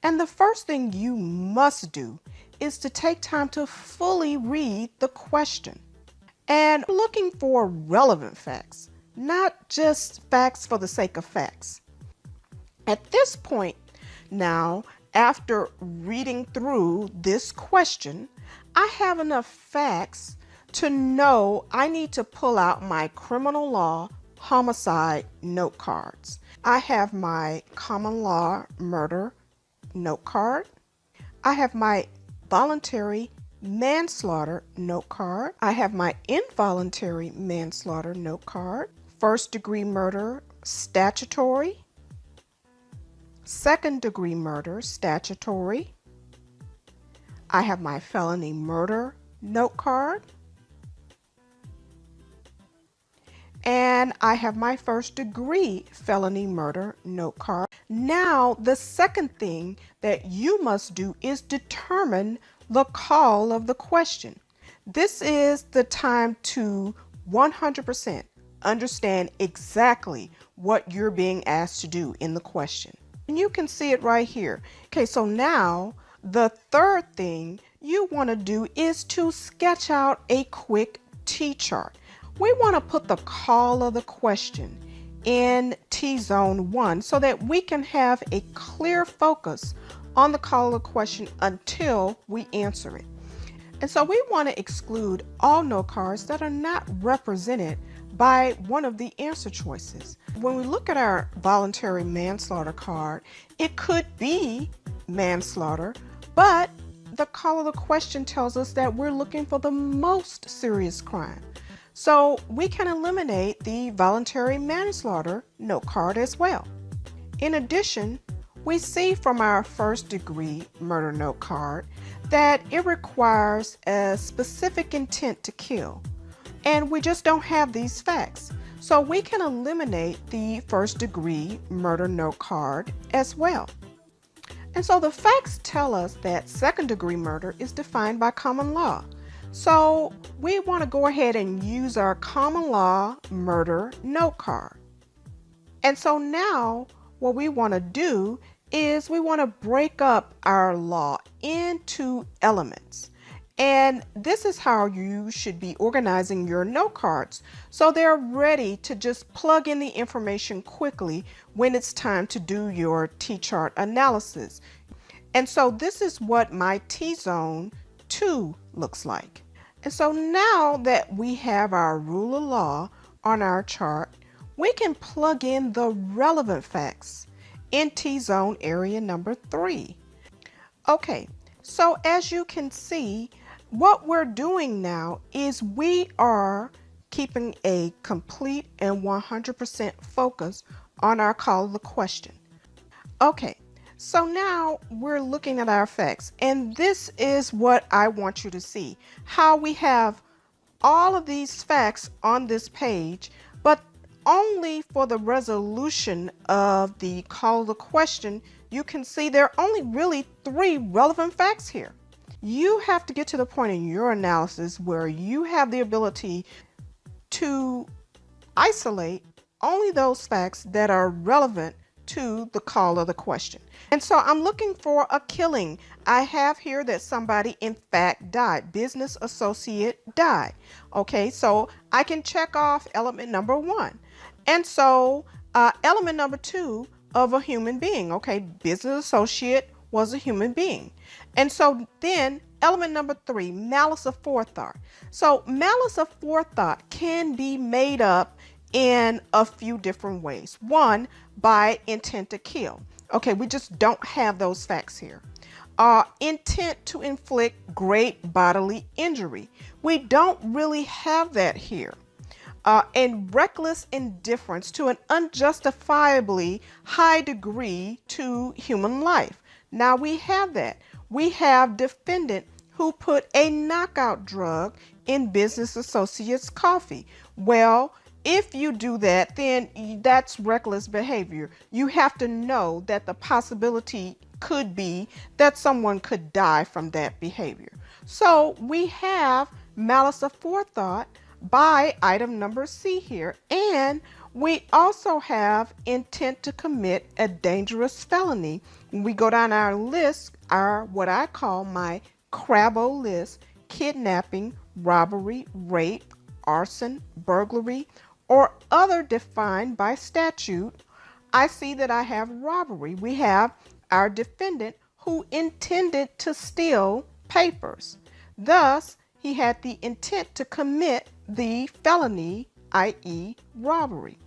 And the first thing you must do is to take time to fully read the question and looking for relevant facts, not just facts for the sake of facts. At this point now, after reading through this question, I have enough facts to know I need to pull out my criminal law homicide note cards. I have my common law murder note card. I have my voluntary manslaughter note card. I have my involuntary manslaughter note card. First degree murder statutory. Second degree murder statutory. I have my felony murder note card. And I have my first degree felony murder note card. Now, the second thing that you must do is determine the call of the question. This is the time to 100% understand exactly what you're being asked to do in the question. And you can see it right here. Okay, so now the third thing you want to do is to sketch out a quick T-chart. We want to put the call of the question in T-zone 1 so that we can have a clear focus on the call of the question until we answer it. And so we want to exclude all note cards that are not represented by one of the answer choices. When we look at our voluntary manslaughter card, it could be manslaughter, but the call of the question tells us that we're looking for the most serious crime. So we can eliminate the voluntary manslaughter note card as well. In addition, we see from our first degree murder note card that it requires a specific intent to kill, and we just don't have these facts. So we can eliminate the first degree murder note card as well. And so the facts tell us that second degree murder is defined by common law. So we want to go ahead and use our common law murder note card. And so now what we want to do is we want to break up our law into elements. And this is how you should be organizing your note cards, so they're ready to just plug in the information quickly when it's time to do your T-chart analysis. And so this is what my T-zone 2 looks like. And so now that we have our rule of law on our chart, we can plug in the relevant facts in T-zone area number 3. Okay, so as you can see, what we're doing now is we are keeping a complete and 100% focus on our call of the question. Okay, so now we're looking at our facts, and this is what I want you to see, how we have all of these facts on this page, but only for the resolution of the call of the question, you can see there are only really 3 relevant facts here. You have to get to the point in your analysis where you have the ability to isolate only those facts that are relevant to the call of the question. And so I'm looking for a killing. I have here that somebody in fact died. Business associate died. Okay, so I can check off element number 1. And so element number 2 of a human being. Okay, business associate was a human being. And so then element number 3, malice aforethought. So malice aforethought can be made up in a few different ways. 1, by intent to kill. Okay, we just don't have those facts here. Intent to inflict great bodily injury. We don't really have that here. And reckless indifference to an unjustifiably high degree to human life. Now we have that. We have defendant who put a knockout drug in business associate's coffee. Well, if you do that, then that's reckless behavior. You have to know that the possibility could be that someone could die from that behavior. So we have malice aforethought by item number C here, and we also have intent to commit a dangerous felony When we go down our list, our what I call my Crabbo list: kidnapping, robbery, rape, arson, burglary, or other defined by statute, I see that I have robbery. We have our defendant who intended to steal papers. Thus, he had the intent to commit the felony, i.e., robbery.